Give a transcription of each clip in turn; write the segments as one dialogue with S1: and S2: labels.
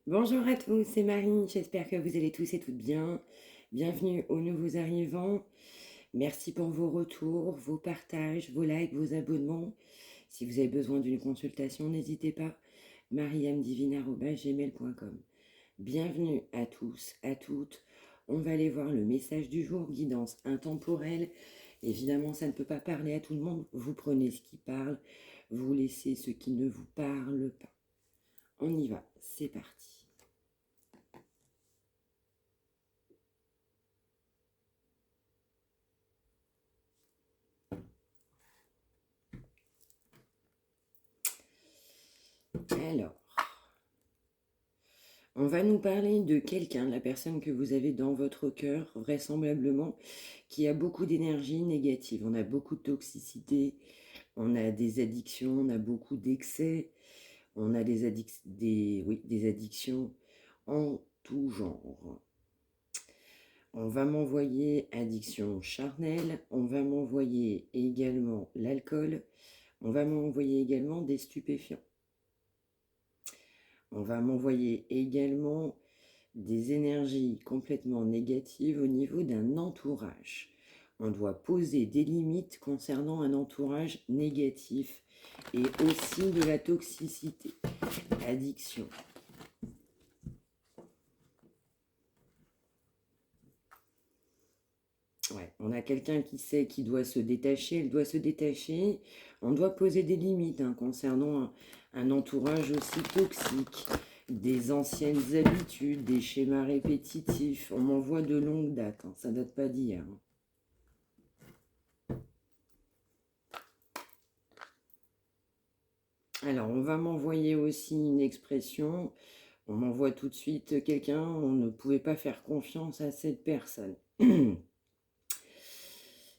S1: Bonjour à tous, c'est Marie, j'espère que vous allez tous et toutes bien. Bienvenue aux nouveaux arrivants. Merci pour vos retours, vos partages, vos likes, vos abonnements. Si vous avez besoin d'une consultation, n'hésitez pas. mariamdivine@gmail.com. Bienvenue à tous, à toutes. On va aller voir le message du jour, guidance intemporelle. Évidemment, ça ne peut pas parler à tout le monde. Vous prenez ce qui parle, vous laissez ce qui ne vous parle pas. On y va, c'est parti. Alors, on va nous parler de quelqu'un, de la personne que vous avez dans votre cœur, vraisemblablement, qui a beaucoup d'énergie négative. On a beaucoup de toxicité, on a des addictions, on a beaucoup d'excès, on a des addictions en tout genre. On va m'envoyer addiction charnelle, on va m'envoyer également l'alcool, on va m'envoyer également des stupéfiants. On va m'envoyer également des énergies complètement négatives au niveau d'un entourage. On doit poser des limites concernant un entourage négatif et aussi de la toxicité, addiction. Ouais, on a quelqu'un qui sait qu'il doit se détacher, elle doit se détacher. On doit poser des limites concernant un entourage aussi toxique, des anciennes habitudes, des schémas répétitifs. On m'envoie de longue date, ça date pas d'hier. Alors, on va m'envoyer aussi une expression. On m'envoie tout de suite quelqu'un, on ne pouvait pas faire confiance à cette personne.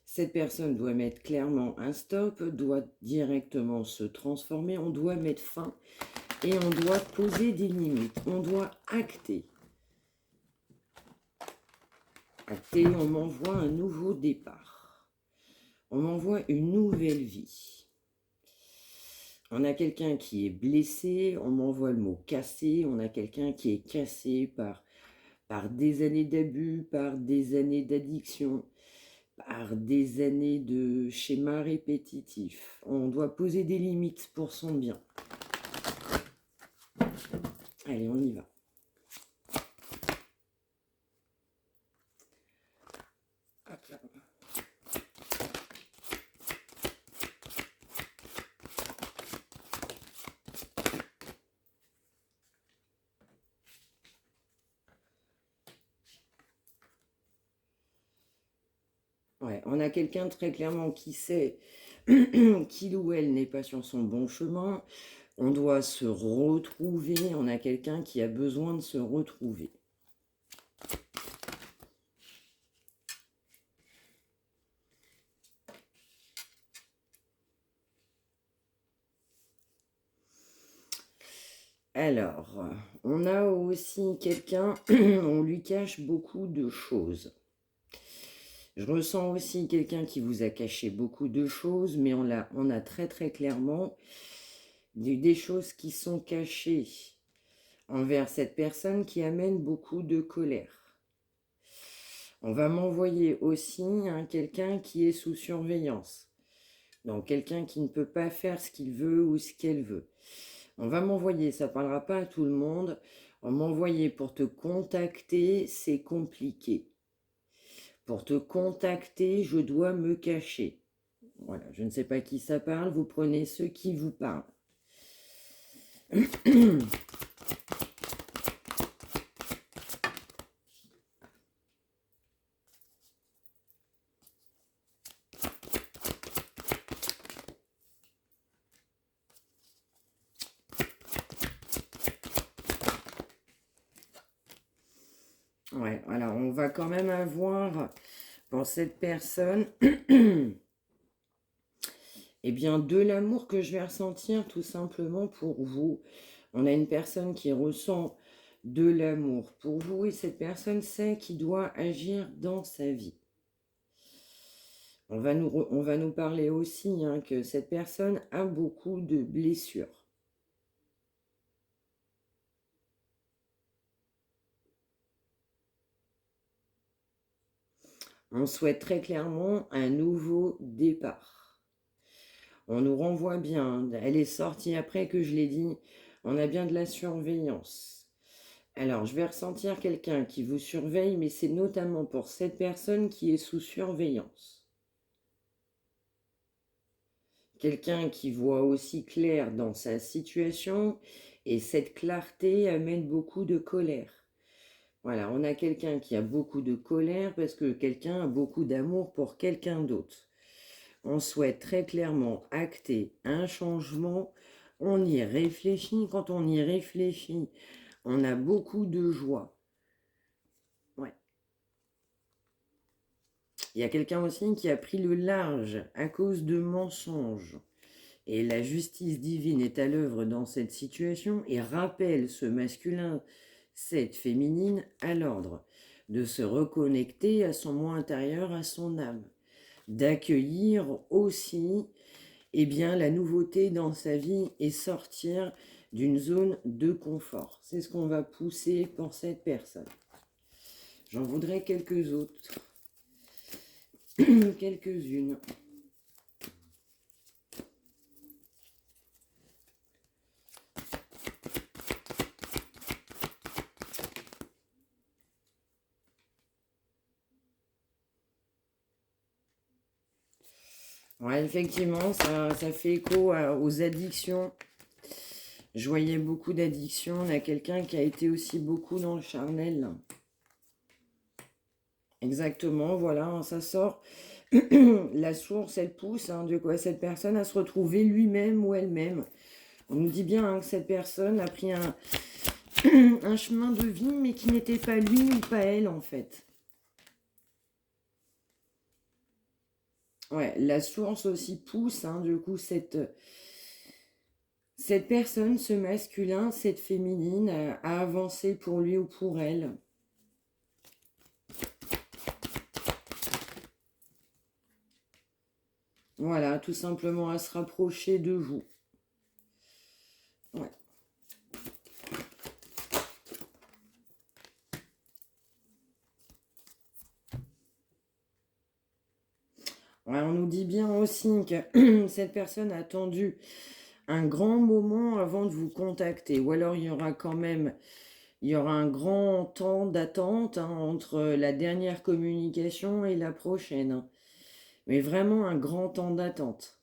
S1: Cette personne doit mettre clairement un stop, doit directement se transformer, on doit mettre fin et on doit poser des limites, on doit acter. Acter, on m'envoie un nouveau départ, on m'envoie une nouvelle vie. On a quelqu'un qui est blessé, on m'envoie le mot cassé, on a quelqu'un qui est cassé par des années d'abus, par des années d'addiction, par des années de schémas répétitifs. On doit poser des limites pour son bien. Allez, on y va. Ouais, on a quelqu'un très clairement qui sait qu'il ou elle n'est pas sur son bon chemin. On doit se retrouver. On a quelqu'un qui a besoin de se retrouver. Alors, on a aussi quelqu'un, on lui cache beaucoup de choses. Je ressens aussi quelqu'un qui vous a caché beaucoup de choses, mais on a très très clairement des choses qui sont cachées envers cette personne qui amène beaucoup de colère. On va m'envoyer aussi quelqu'un qui est sous surveillance. Donc quelqu'un qui ne peut pas faire ce qu'il veut ou ce qu'elle veut. On va m'envoyer, ça ne parlera pas à tout le monde, on m'envoyer pour te contacter, c'est compliqué. Pour te contacter, je dois me cacher. Voilà, je ne sais pas qui ça parle, vous prenez ceux qui vous parlent. Ouais, alors on va quand même avoir pour cette personne eh bien de l'amour que je vais ressentir tout simplement pour vous. On a une personne qui ressent de l'amour pour vous et cette personne sait qu'il doit agir dans sa vie. On va nous parler aussi que cette personne a beaucoup de blessures. On souhaite très clairement un nouveau départ. On nous renvoie bien. Elle est sortie après que je l'ai dit. On a bien de la surveillance. Alors, je vais ressentir quelqu'un qui vous surveille, mais c'est notamment pour cette personne qui est sous surveillance. Quelqu'un qui voit aussi clair dans sa situation, et cette clarté amène beaucoup de colère. Voilà, on a quelqu'un qui a beaucoup de colère parce que quelqu'un a beaucoup d'amour pour quelqu'un d'autre. On souhaite très clairement acter un changement. On y réfléchit. Quand on y réfléchit, on a beaucoup de joie. Ouais. Il y a quelqu'un aussi qui a pris le large à cause de mensonges. Et la justice divine est à l'œuvre dans cette situation et rappelle ce masculin, cette féminine, à l'ordre de se reconnecter à son moi intérieur, à son âme, d'accueillir aussi la nouveauté dans sa vie et sortir d'une zone de confort. C'est ce qu'on va pousser pour cette personne. J'en voudrais quelques autres. Quelques-unes. Ouais, effectivement, ça fait écho aux addictions. Je voyais beaucoup d'addictions. On a quelqu'un qui a été aussi beaucoup dans le charnel. Exactement, voilà, ça sort. La source, elle pousse de quoi cette personne à se retrouver lui-même ou elle-même. On nous dit bien que cette personne a pris un chemin de vie, mais qui n'était pas lui ou pas elle, en fait. Ouais, la source aussi pousse, du coup, cette personne, ce masculin, cette féminine, à avancer pour lui ou pour elle. Voilà, tout simplement à se rapprocher de vous. Ouais. Ouais, on nous dit bien aussi que cette personne a attendu un grand moment avant de vous contacter. Ou alors il y aura un grand temps d'attente entre la dernière communication et la prochaine. Mais vraiment un grand temps d'attente.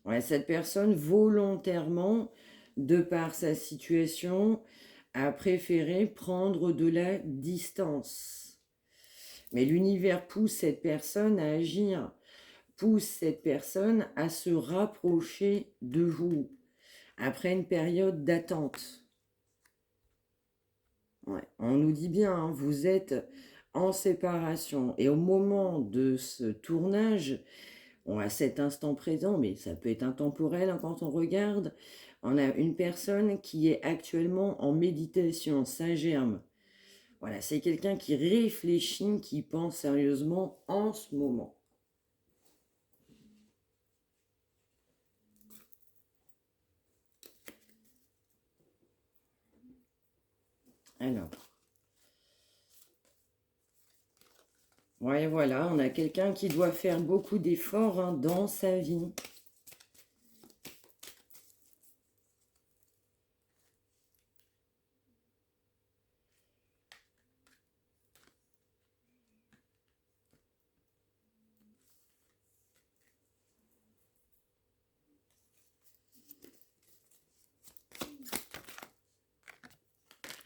S1: Ouais, cette personne, volontairement, de par sa situation, a préféré prendre de la distance. Mais l'univers pousse cette personne à agir, pousse cette personne à se rapprocher de vous, après une période d'attente. Ouais, on nous dit bien, vous êtes en séparation. Et au moment de ce tournage, à cet instant présent, mais ça peut être intemporel quand on regarde, on a une personne qui est actuellement en méditation, ça germe. Voilà, c'est quelqu'un qui réfléchit, qui pense sérieusement en ce moment. Alors. Ouais, voilà, on a quelqu'un qui doit faire beaucoup d'efforts dans sa vie.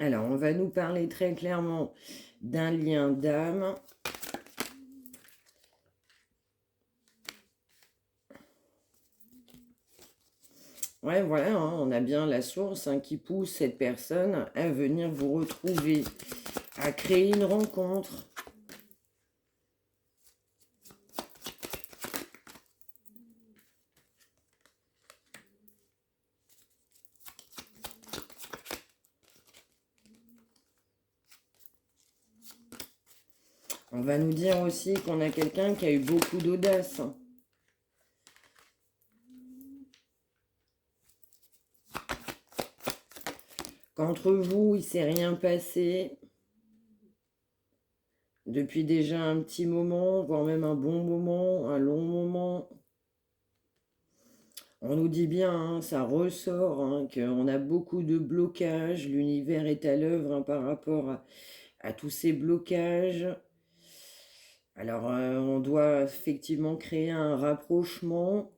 S1: Alors, on va nous parler très clairement d'un lien d'âme. Ouais, voilà, on a bien la source qui pousse cette personne à venir vous retrouver, à créer une rencontre. On va nous dire aussi qu'on a quelqu'un qui a eu beaucoup d'audace. Qu'entre vous, il ne s'est rien passé. depuis déjà un petit moment, voire même un bon moment, un long moment. On nous dit bien, hein, ça ressort, hein, qu'on a beaucoup de blocages, l'univers est à l'œuvre, hein, par rapport à tous ces blocages. Alors, on doit effectivement créer un rapprochement,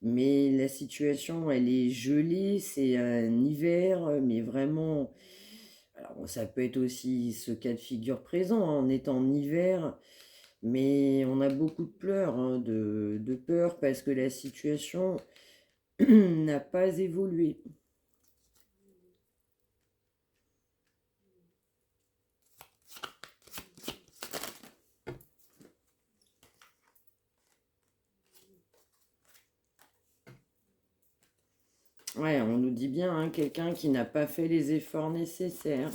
S1: mais la situation, elle est gelée, c'est un hiver, mais vraiment... Alors, bon, ça peut être aussi ce cas de figure présent, hein, en étant en hiver, mais on a beaucoup de pleurs, hein, de peur, parce que la situation n'a pas évolué. Ouais, on nous dit bien, hein, quelqu'un qui n'a pas fait les efforts nécessaires.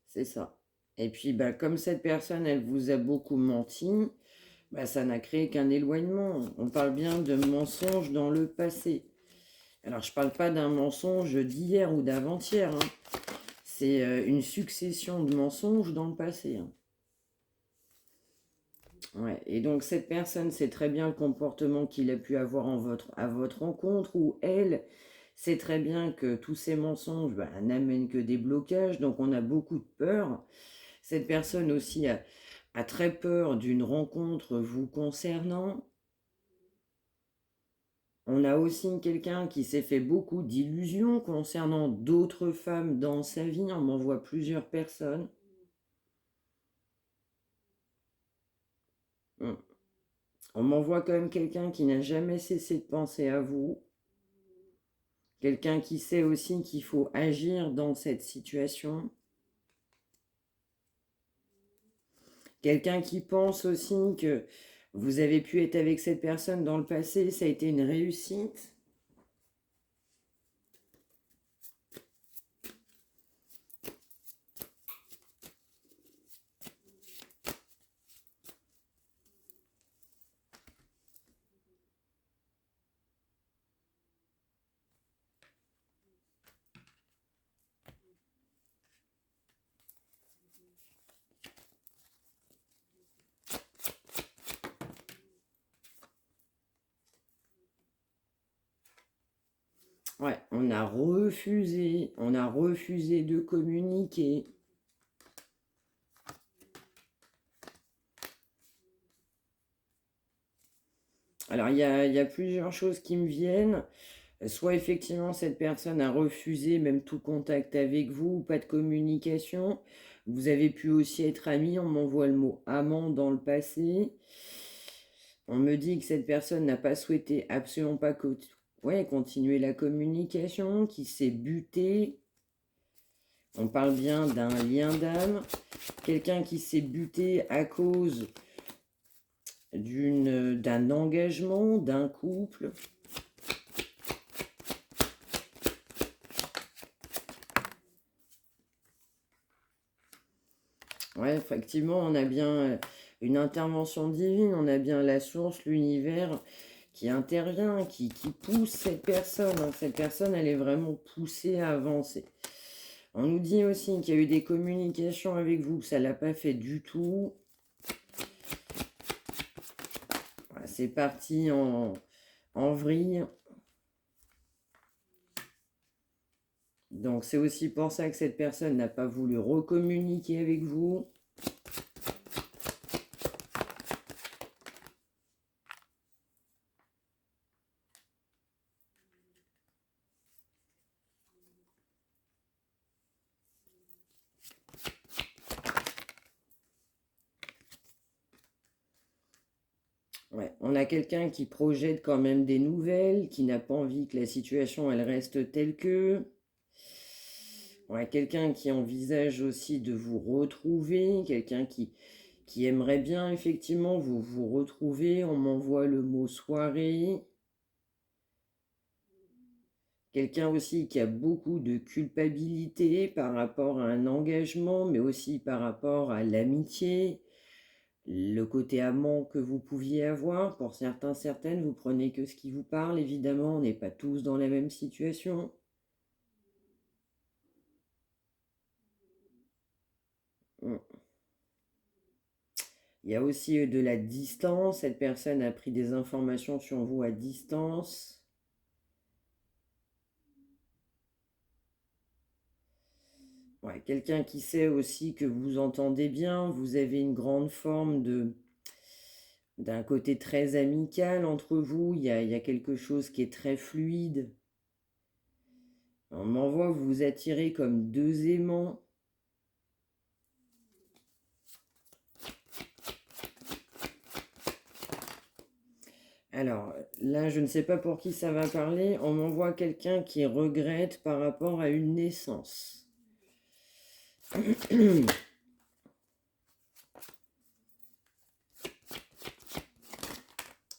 S1: C'est ça. Et puis, bah, comme cette personne, elle vous a beaucoup menti, bah, ça n'a créé qu'un éloignement. On parle bien de mensonges dans le passé. Alors, je parle pas d'un mensonge d'hier ou d'avant-hier, hein. C'est une succession de mensonges dans le passé, hein. Ouais. Et donc, cette personne sait très bien le comportement qu'il a pu avoir à votre rencontre, ou elle sait très bien que tous ces mensonges, bah, n'amènent que des blocages, donc on a beaucoup de peur. Cette personne aussi a très peur d'une rencontre vous concernant. On a aussi quelqu'un qui s'est fait beaucoup d'illusions concernant d'autres femmes dans sa vie. On m'envoie plusieurs personnes. Hmm. On m'envoie quand même quelqu'un qui n'a jamais cessé de penser à vous. Quelqu'un qui sait aussi qu'il faut agir dans cette situation. Quelqu'un qui pense aussi que vous avez pu être avec cette personne dans le passé, ça a été une réussite. Ouais, on a refusé de communiquer. Alors, il y a plusieurs choses qui me viennent. Soit effectivement, cette personne a refusé même tout contact avec vous, pas de communication. Vous avez pu aussi être amis, on m'envoie le mot amant dans le passé. On me dit que cette personne n'a pas souhaité absolument pas ouais, continuer la communication, qui s'est buté. On parle bien d'un lien d'âme. Quelqu'un qui s'est buté à cause d'un engagement, d'un couple. Ouais, effectivement, on a bien une intervention divine, on a bien la source, l'univers qui intervient, qui pousse cette personne, hein. Cette personne, elle est vraiment poussée à avancer. On nous dit aussi qu'il y a eu des communications avec vous, que ça ne l'a pas fait du tout. Voilà, c'est parti en vrille. Donc c'est aussi pour ça que cette personne n'a pas voulu recommuniquer avec vous. Ouais, on a quelqu'un qui projette quand même des nouvelles, qui n'a pas envie que la situation elle reste telle que. On a quelqu'un qui envisage aussi de vous retrouver, quelqu'un qui aimerait bien effectivement vous retrouver. On m'envoie le mot soirée. Quelqu'un aussi qui a beaucoup de culpabilité par rapport à un engagement, mais aussi par rapport à l'amitié. le côté amant que vous pouviez avoir. Pour certains, certaines, vous prenez que ce qui vous parle. Évidemment, on n'est pas tous dans la même situation. Mm. Il y a aussi de la distance. Cette personne a pris des informations sur vous à distance. Ouais, quelqu'un qui sait aussi que vous entendez bien. Vous avez une grande forme d'un côté très amical entre vous. Il y a quelque chose qui est très fluide. On m'envoie vous vous attirez comme deux aimants. Alors, là, je ne sais pas pour qui ça va parler. On m'envoie quelqu'un qui regrette par rapport à une naissance.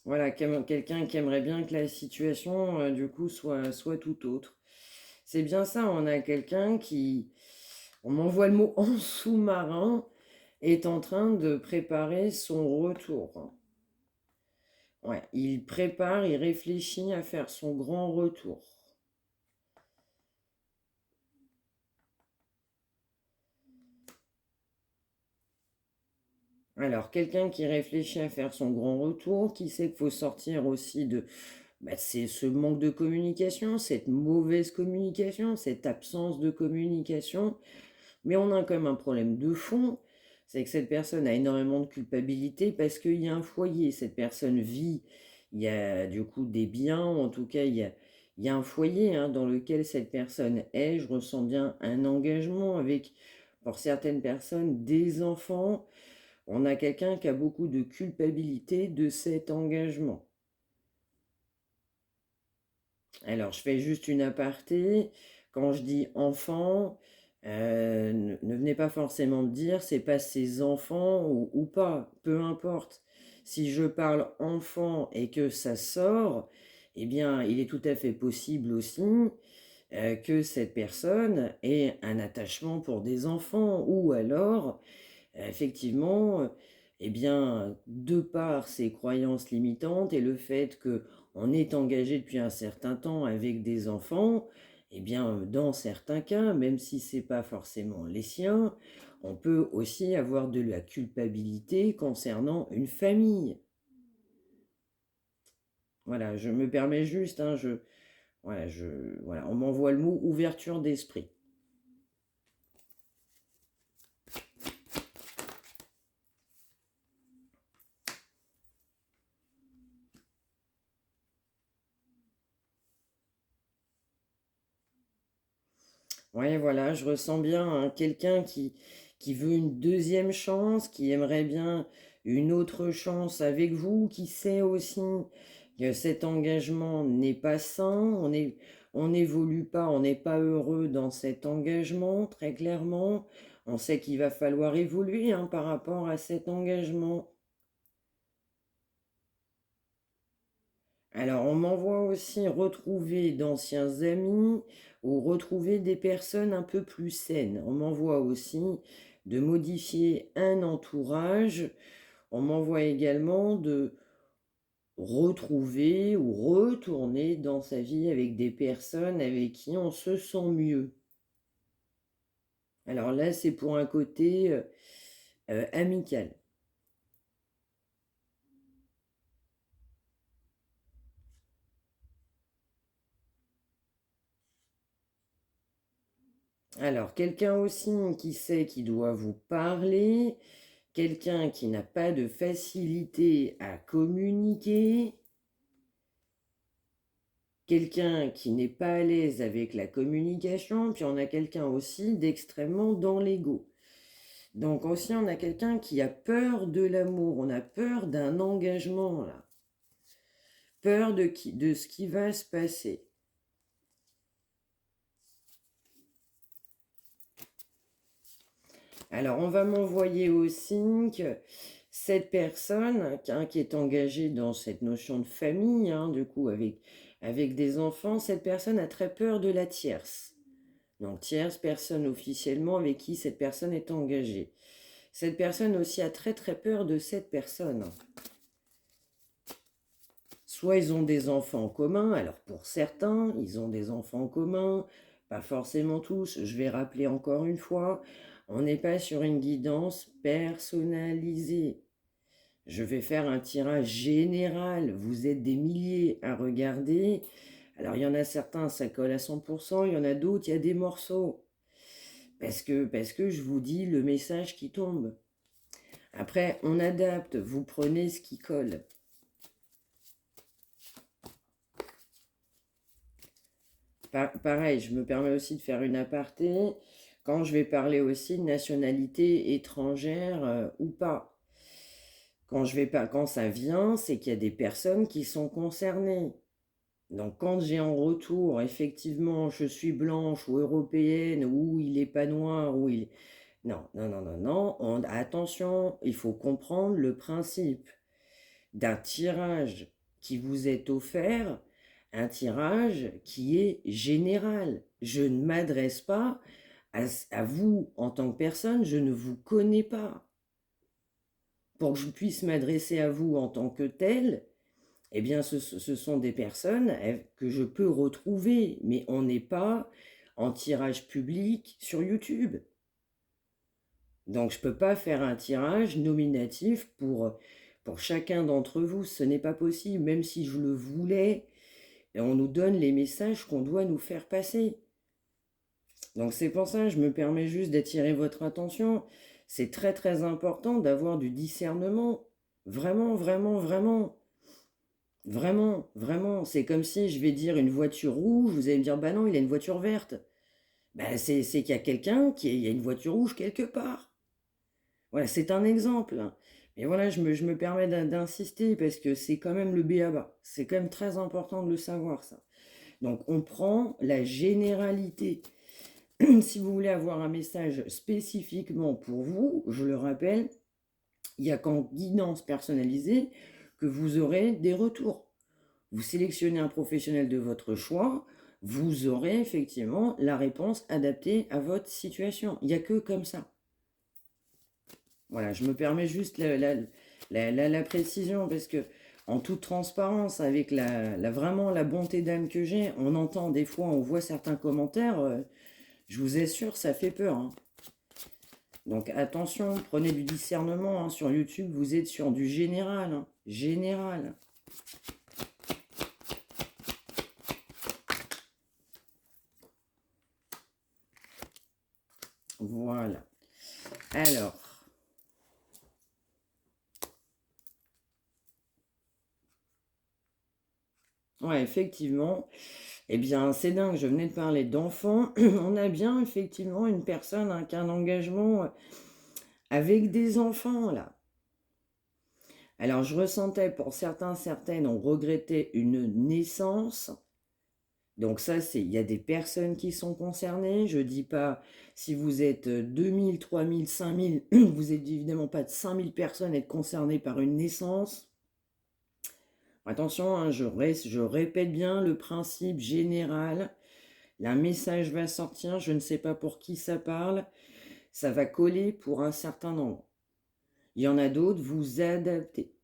S1: Voilà, quelqu'un qui aimerait bien que la situation, du coup, soit tout autre. C'est bien ça, on a quelqu'un qui, on m'envoie le mot en sous-marin, est en train de préparer son retour. Ouais, il prépare, il réfléchit à faire son grand retour. Alors, quelqu'un qui réfléchit à faire son grand retour, qui sait qu'il faut sortir aussi de c'est ce manque de communication, cette mauvaise communication, cette absence de communication. Mais on a quand même un problème de fond, c'est que cette personne a énormément de culpabilité parce qu'il y a un foyer, cette personne vit, il y a du coup des biens, en tout cas il y a un foyer dans lequel cette personne est, je ressens bien un engagement avec, pour certaines personnes, des enfants. On a quelqu'un qui a beaucoup de culpabilité de cet engagement. Alors, je fais juste une aparté. Quand je dis enfant, ne venez pas forcément me dire c'est pas ses enfants ou pas, peu importe. Si je parle enfant et que ça sort, eh bien, il est tout à fait possible aussi que cette personne ait un attachement pour des enfants ou alors effectivement, eh bien, de par ses croyances limitantes et le fait que on est engagé depuis un certain temps avec des enfants, eh bien, dans certains cas, même si c'est pas forcément les siens, on peut aussi avoir de la culpabilité concernant une famille. Voilà, je me permets juste, voilà, on m'envoie le mot ouverture d'esprit. Ouais, voilà, je ressens bien quelqu'un qui veut une deuxième chance, qui aimerait bien une autre chance avec vous, qui sait aussi que cet engagement n'est pas sain, on n'évolue pas, on n'est pas heureux dans cet engagement, très clairement. On sait qu'il va falloir évoluer par rapport à cet engagement. Alors, on m'envoie aussi retrouver d'anciens amis ou retrouver des personnes un peu plus saines. On m'envoie aussi de modifier un entourage. On m'envoie également de retrouver ou retourner dans sa vie avec des personnes avec qui on se sent mieux. Alors là, c'est pour un côté amical. Alors, quelqu'un aussi qui sait qu'il doit vous parler, quelqu'un qui n'a pas de facilité à communiquer, quelqu'un qui n'est pas à l'aise avec la communication, puis on a quelqu'un aussi d'extrêmement dans l'ego. Donc aussi on a quelqu'un qui a peur de l'amour, on a peur d'un engagement là, peur de ce qui va se passer. Alors on va m'envoyer aussi que cette personne qui est engagée dans cette notion de famille, du coup avec des enfants, cette personne a très peur de la tierce. Donc tierce personne officiellement avec qui cette personne est engagée. Cette personne aussi a très très peur de cette personne. Soit ils ont des enfants en commun, alors pour certains, ils ont des enfants en commun, pas forcément tous, je vais rappeler encore une fois, on n'est pas sur une guidance personnalisée. Je vais faire un tirage général, vous êtes des milliers à regarder, alors il y en a certains, ça colle à 100%, il y en a d'autres, il y a des morceaux, parce que je vous dis le message qui tombe. Après, on adapte, vous prenez ce qui colle. Pareil, je me permets aussi de faire une aparté quand je vais parler aussi de nationalité étrangère ou pas. Quand ça vient, c'est qu'il y a des personnes qui sont concernées. Donc quand j'ai en retour, effectivement, je suis blanche ou européenne, ou il n'est pas noir, ou il... Non, non, non, non, non. Attention, il faut comprendre le principe d'un tirage qui vous est offert, un tirage qui est général. Je ne m'adresse pas à vous en tant que personne, je ne vous connais pas. Pour que je puisse m'adresser à vous en tant que tel, eh bien ce sont des personnes que je peux retrouver, mais on n'est pas en tirage public sur YouTube. Donc je ne peux pas faire un tirage nominatif pour chacun d'entre vous, ce n'est pas possible, même si je le voulais, on nous donne les messages qu'on doit nous faire passer. Donc c'est pour ça que je me permets juste d'attirer votre attention. C'est très très important d'avoir du discernement. Vraiment, vraiment, vraiment. Vraiment, vraiment. C'est comme si je vais dire une voiture rouge, vous allez me dire, bah non, il a une voiture verte. Bah c'est qu'il y a quelqu'un il y a une voiture rouge quelque part. Voilà, c'est un exemple. Mais voilà, je me permets d'insister parce que c'est quand même le b.a.-ba. C'est quand même très important de le savoir, ça. Donc, on prend la généralité. Si vous voulez avoir un message spécifiquement pour vous, je le rappelle, il n'y a qu'en guidance personnalisée que vous aurez des retours. Vous sélectionnez un professionnel de votre choix, vous aurez effectivement la réponse adaptée à votre situation. Il n'y a que comme ça. Voilà, je me permets juste la précision parce que, en toute transparence, avec vraiment la bonté d'âme que j'ai, on entend des fois, on voit certains commentaires, je vous assure, ça fait peur. Hein. Donc attention, prenez du discernement. Hein. Sur YouTube, vous êtes sur du général. Hein. Général. Voilà. Alors. Ouais, effectivement. Eh bien, c'est dingue, je venais de parler d'enfants. On a bien, effectivement, une personne hein, qui a un engagement avec des enfants, là. Alors, je ressentais, pour certains, certaines, on regrettait une naissance. Donc ça, il y a des personnes qui sont concernées. Je ne dis pas, si vous êtes 2000, 3000, 5000, vous n'êtes évidemment pas de 5000 personnes à être concernées par une naissance. Attention, hein, je répète bien le principe général. Un message va sortir, je ne sais pas pour qui ça parle. Ça va coller pour un certain nombre. Il y en a d'autres, vous adaptez.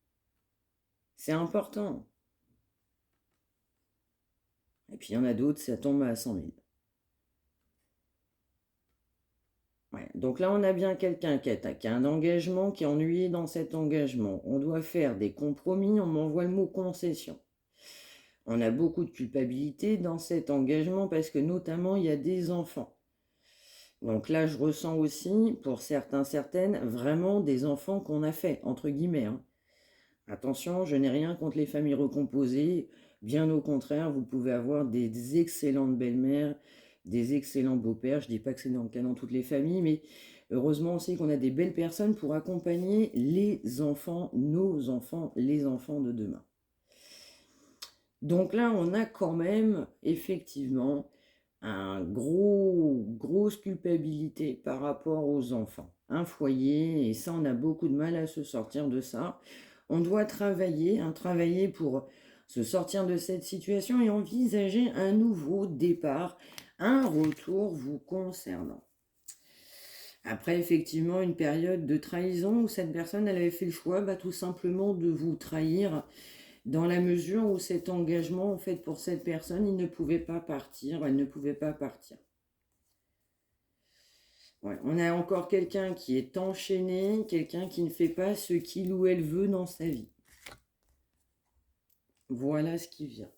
S1: C'est important. Et puis il y en a d'autres, ça tombe à 100 000. Ouais. Donc là, on a bien quelqu'un qui a un engagement, qui est ennuyé dans cet engagement. On doit faire des compromis, on m'envoie le mot concession. On a beaucoup de culpabilité dans cet engagement parce que notamment, il y a des enfants. Donc là, je ressens aussi, pour certains, certaines, vraiment des enfants qu'on a fait, entre guillemets. Hein. Attention, je n'ai rien contre les familles recomposées. Bien au contraire, vous pouvez avoir des excellentes belles-mères, des excellents beaux-pères. Je ne dis pas que c'est dans le cas dans toutes les familles, mais heureusement aussi qu'on a des belles personnes pour accompagner les enfants, nos enfants, les enfants de demain. Donc là, on a quand même, effectivement, grosse culpabilité par rapport aux enfants. Un foyer, et ça, on a beaucoup de mal à se sortir de ça. On doit travailler pour se sortir de cette situation et envisager un nouveau départ, un retour vous concernant. Après, effectivement, une période de trahison où cette personne, elle avait fait le choix, bah, tout simplement de vous trahir, dans la mesure où cet engagement, en fait, pour cette personne, il ne pouvait pas partir, elle ne pouvait pas partir. Ouais, on a encore quelqu'un qui est enchaîné, quelqu'un qui ne fait pas ce qu'il ou elle veut dans sa vie. Voilà ce qui vient.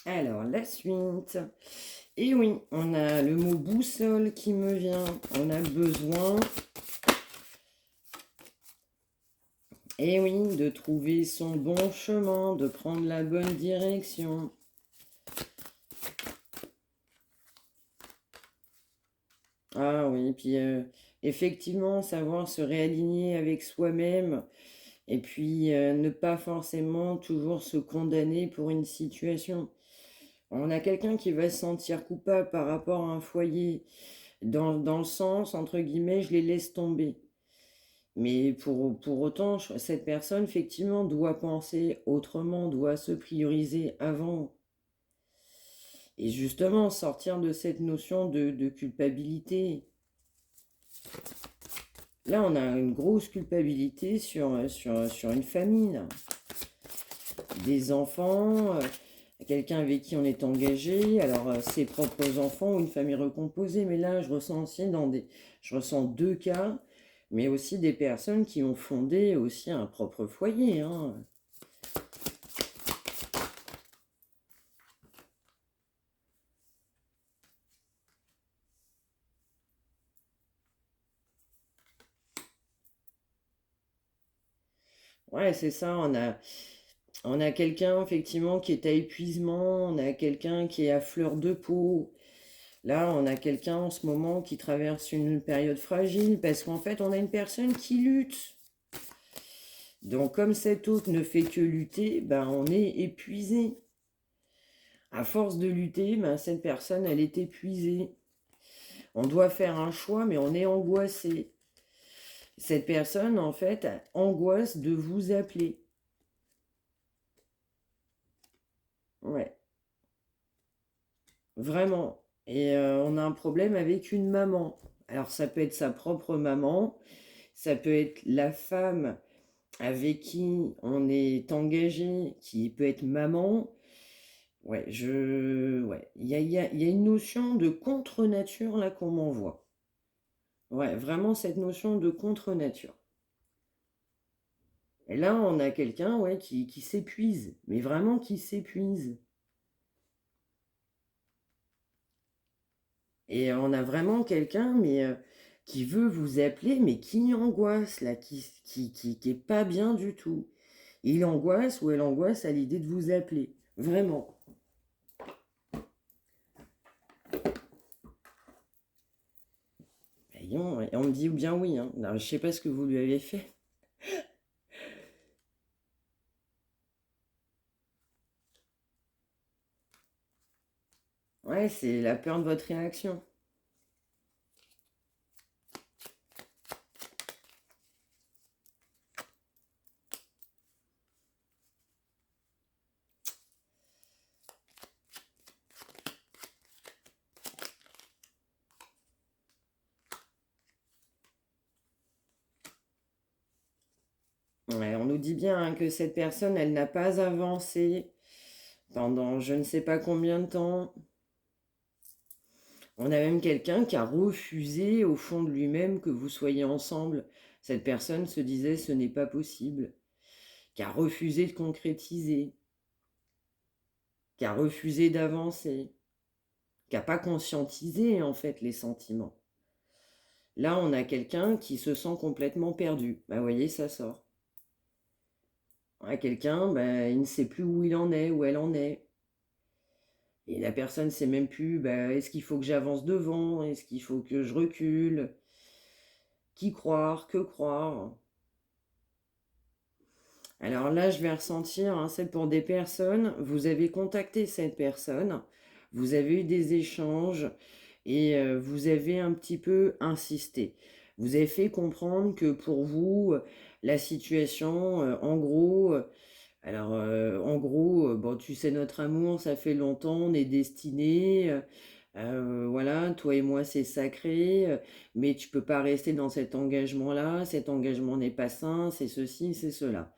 S1: Alors, la suite. Et oui, on a le mot boussole qui me vient. On a besoin, et oui, de trouver son bon chemin, de prendre la bonne direction. Ah oui, puis effectivement, savoir se réaligner avec soi-même et puis ne pas forcément toujours se condamner pour une situation. On a quelqu'un qui va se sentir coupable par rapport à un foyer, dans le sens, entre guillemets, je les laisse tomber. Mais pour autant, cette personne, effectivement, doit penser autrement, doit se prioriser avant. Et justement, sortir de cette notion de culpabilité. Là, on a une grosse culpabilité sur une famille, là. Des enfants, quelqu'un avec qui on est engagé, alors ses propres enfants ou une famille recomposée. Mais là, je ressens aussi je ressens deux cas, mais aussi des personnes qui ont fondé aussi un propre foyer, hein. Ouais, c'est ça, on a quelqu'un effectivement qui est à épuisement, on a quelqu'un qui est à fleur de peau. Là, on a quelqu'un en ce moment qui traverse une période fragile parce qu'en fait, on a une personne qui lutte. Donc, comme cet autre ne fait que lutter, ben, on est épuisé. À force de lutter, ben, cette personne, elle est épuisée. On doit faire un choix, mais on est angoissé. Cette personne, en fait, angoisse de vous appeler. Ouais, vraiment. Et on a un problème avec une maman. Alors, ça peut être sa propre maman, ça peut être la femme avec qui on est engagé, qui peut être maman. Ouais, ouais. Il y a une notion de contre-nature là qu'on m'envoie. Ouais, vraiment cette notion de contre-nature. Et là, on a quelqu'un, ouais, qui s'épuise, mais vraiment qui s'épuise. Et on a vraiment quelqu'un, mais qui veut vous appeler, mais qui angoisse là, qui est pas bien du tout. Il angoisse ou elle angoisse à l'idée de vous appeler. Vraiment. Et on me dit bien oui, hein. Alors, je sais pas ce que vous lui avez fait. Ouais, c'est la peur de votre réaction. Ouais, on nous dit bien hein, que cette personne, elle n'a pas avancé pendant je ne sais pas combien de temps. On a même quelqu'un qui a refusé au fond de lui-même que vous soyez ensemble. Cette personne se disait ce n'est pas possible, qui a refusé de concrétiser, qui a refusé d'avancer, qui n'a pas conscientisé en fait les sentiments. Là, on a quelqu'un qui se sent complètement perdu. Bah, vous voyez, ça sort. à quelqu'un, ben, il ne sait plus où il en est, où elle en est. Et la personne ne sait même plus, ben, est-ce qu'il faut que j'avance devant? Est-ce qu'il faut que je recule? Qui croire? Que croire? Alors là, je vais ressentir, hein, c'est pour des personnes, vous avez contacté cette personne, vous avez eu des échanges et vous avez un petit peu insisté. Vous avez fait comprendre que pour vous, la situation, en gros, bon, tu sais, notre amour, ça fait longtemps, on est destinés, voilà, toi et moi, c'est sacré, mais tu peux pas rester dans cet engagement n'est pas sain, c'est ceci, c'est cela.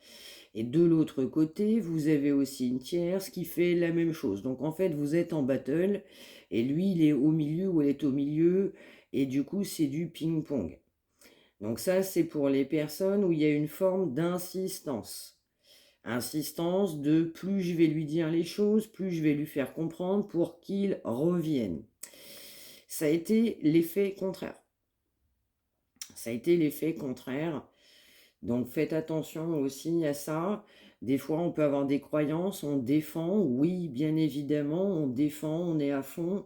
S1: Et de l'autre côté, vous avez aussi une tierce qui fait la même chose. Donc en fait, vous êtes en battle, et lui, il est au milieu ou elle est au milieu, et du coup, c'est du ping-pong. Donc ça, c'est pour les personnes où il y a une forme d'insistance. Insistance de plus je vais lui dire les choses, plus je vais lui faire comprendre pour qu'il revienne. Ça a été l'effet contraire. Ça a été l'effet contraire. Donc faites attention aussi à ça. Des fois, on peut avoir des croyances, on défend, oui, bien évidemment, on défend, on est à fond.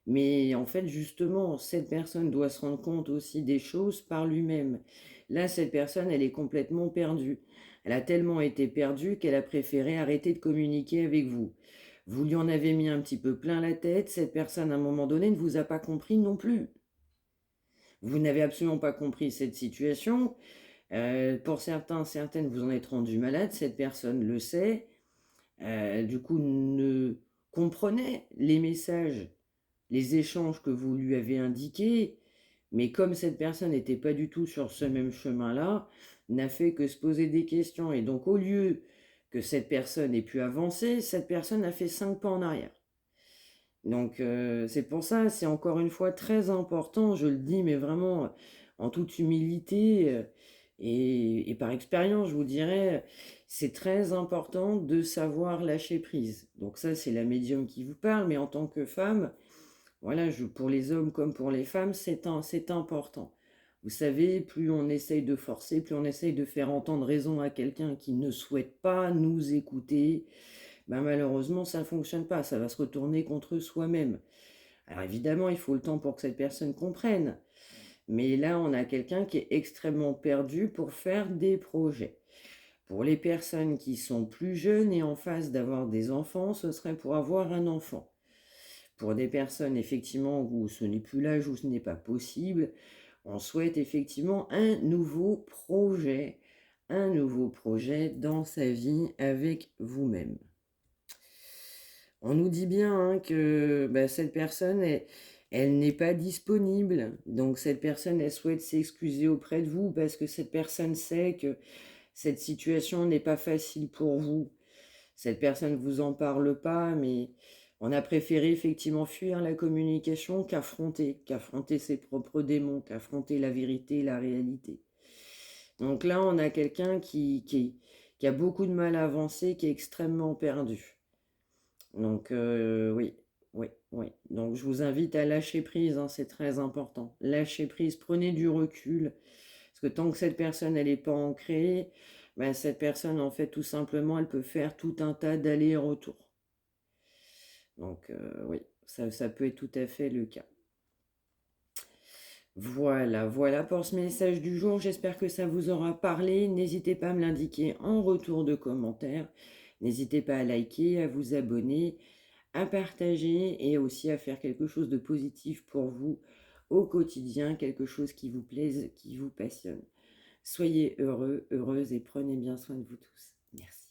S1: Mais en fait, justement, cette personne doit se rendre compte aussi des choses par lui-même. Là, cette personne, elle est complètement perdue. Elle a tellement été perdue qu'elle a préféré arrêter de communiquer avec vous. Vous lui en avez mis un petit peu plein la tête. Cette personne, à un moment donné, ne vous a pas compris non plus. Vous n'avez absolument pas compris cette situation. Pour certains, certaines, vous en êtes rendu malade. Cette personne le sait. Du coup, ne comprenait les messages, les échanges que vous lui avez indiqués, mais comme cette personne n'était pas du tout sur ce même chemin-là, n'a fait que se poser des questions. Et donc, au lieu que cette personne ait pu avancer, cette personne a fait 5 pas en arrière. Donc, c'est pour ça, c'est encore une fois très important, je le dis, mais vraiment en toute humilité et par expérience, je vous dirais, c'est très important de savoir lâcher prise. Donc ça, c'est la médium qui vous parle, mais en tant que femme, voilà, pour les hommes comme pour les femmes, c'est important. Vous savez, plus on essaye de forcer, plus on essaye de faire entendre raison à quelqu'un qui ne souhaite pas nous écouter, ben malheureusement, ça ne fonctionne pas, ça va se retourner contre soi-même. Alors évidemment, il faut le temps pour que cette personne comprenne. Mais là, on a quelqu'un qui est extrêmement perdu pour faire des projets. Pour les personnes qui sont plus jeunes et en phase d'avoir des enfants, ce serait pour avoir un enfant. Pour des personnes effectivement où ce n'est plus l'âge, où ce n'est pas possible, on souhaite effectivement un nouveau projet dans sa vie avec vous-même. On nous dit bien, hein, que cette personne, elle n'est pas disponible. Donc cette personne, elle souhaite s'excuser auprès de vous parce que cette personne sait que cette situation n'est pas facile pour vous. Cette personne ne vous en parle pas, mais on a préféré effectivement fuir la communication qu'affronter ses propres démons, qu'affronter la vérité, la réalité. Donc là, on a quelqu'un qui a beaucoup de mal à avancer, qui est extrêmement perdu. Donc oui, oui, oui. Donc je vous invite à lâcher prise, hein, c'est très important. Lâcher prise, prenez du recul. Parce que tant que cette personne, elle n'est pas ancrée, cette personne, en fait, tout simplement, elle peut faire tout un tas d'allers-retours. Donc oui, ça peut être tout à fait le cas. Voilà, voilà pour ce message du jour. J'espère que ça vous aura parlé. N'hésitez pas à me l'indiquer en retour de commentaire. N'hésitez pas à liker, à vous abonner, à partager et aussi à faire quelque chose de positif pour vous au quotidien, quelque chose qui vous plaise, qui vous passionne. Soyez heureux, heureuses et prenez bien soin de vous tous. Merci.